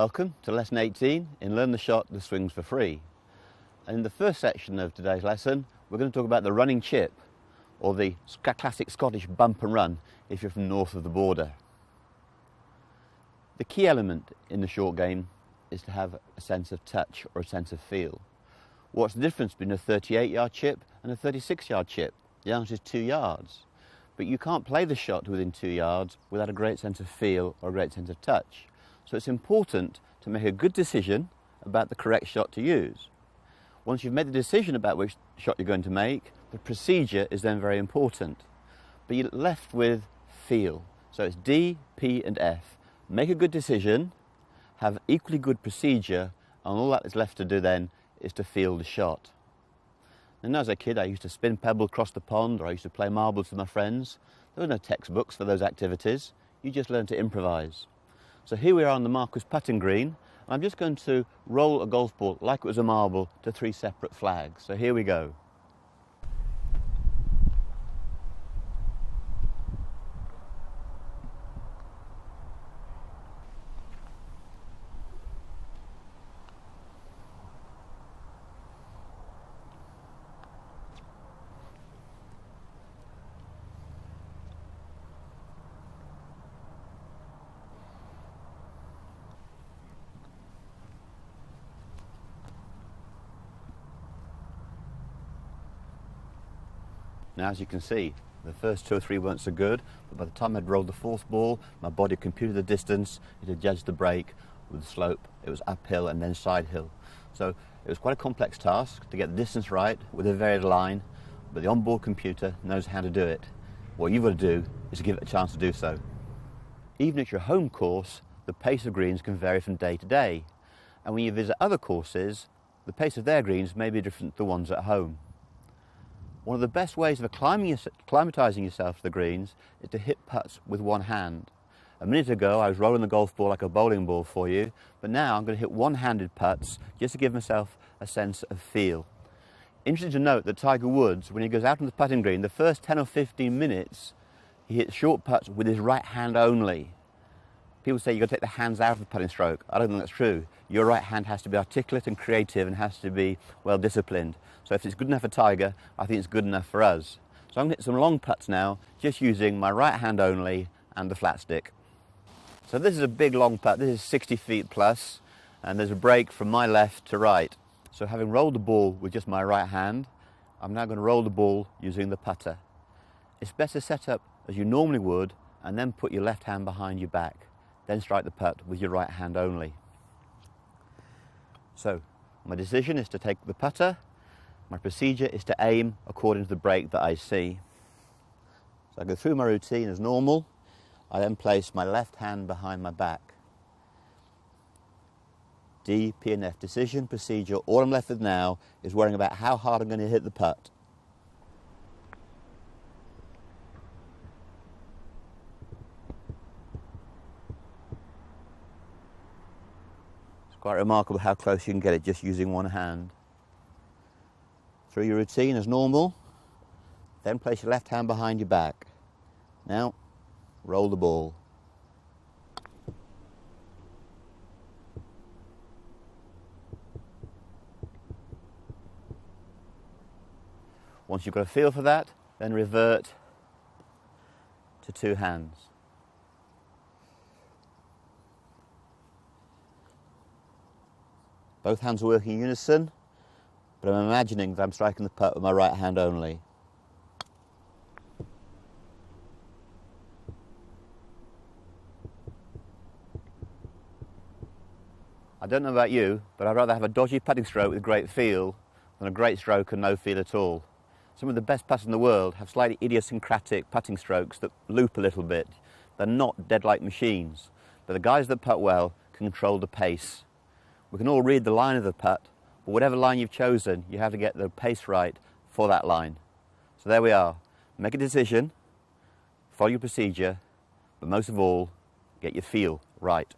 Welcome to lesson 18 in Learn the Shot that Swings for Free. And in the first section of today's lesson, we're going to talk about the running chip, or the classic Scottish bump and run if you're from north of the border. The key element in the short game is to have a sense of touch or a sense of feel. What's the difference between a 38-yard chip and a 36-yard chip? The answer is 2 yards. But you can't play the shot within 2 yards without a great sense of feel or a great sense of touch. So it's important to make a good decision about the correct shot to use. Once you've made the decision about which shot you're going to make, the procedure is then very important. But you're left with feel. So it's D, P and F. Make a good decision, have equally good procedure, and all that is left to do then is to feel the shot. And as a kid I used to spin pebble across the pond, or I used to play marbles with my friends. There were no textbooks for those activities. You just learned to improvise. So here we are on the Marquis putting green, and I'm just going to roll a golf ball like it was a marble to 3 separate flags. So here we go. Now, as you can see, the first 2 or 3 weren't so good, but by the time I'd rolled the 4th ball, my body computed the distance, it had judged the break with the slope. It was uphill and then side hill. So it was quite a complex task to get the distance right with a varied line, but the onboard computer knows how to do it. What you've got to do is to give it a chance to do so. Even at your home course, the pace of greens can vary from day to day. And when you visit other courses, the pace of their greens may be different to the ones at home. One of the best ways of acclimatising yourself to the greens is to hit putts with one hand. A minute ago I was rolling the golf ball like a bowling ball for you, but now I'm going to hit one-handed putts just to give myself a sense of feel. Interesting to note that Tiger Woods, when he goes out on the putting green, the first 10 or 15 minutes he hits short putts with his right hand only. People say you've got to take the hands out of the putting stroke. I don't think that's true. Your right hand has to be articulate and creative and has to be well disciplined. So if it's good enough for Tiger, I think it's good enough for us. So I'm going to hit some long putts now, just using my right hand only and the flat stick. So this is a big long putt. This is 60 feet plus, and there's a break from my left to right. So having rolled the ball with just my right hand, I'm now going to roll the ball using the putter. It's better set up as you normally would, and then put your left hand behind your back. Then strike the putt with your right hand only. So my decision is to take the putter. My procedure is to aim according to the break that I see. So I go through my routine as normal. I then place my left hand behind my back. D, P and F, decision, procedure. All I'm left with now is worrying about how hard I'm going to hit the putt. Quite remarkable how close you can get it just using one hand. Through your routine as normal, then place your left hand behind your back. Now, roll the ball. Once you've got a feel for that, then revert to 2 hands. Both hands are working in unison, but I'm imagining that I'm striking the putt with my right hand only. I don't know about you, but I'd rather have a dodgy putting stroke with great feel than a great stroke and no feel at all. Some of the best putters in the world have slightly idiosyncratic putting strokes that loop a little bit. They're not dead-like machines, but the guys that putt well can control the pace. We can all read the line of the putt, but whatever line you've chosen, you have to get the pace right for that line. So there we are. Make a decision, follow your procedure, but most of all, get your feel right.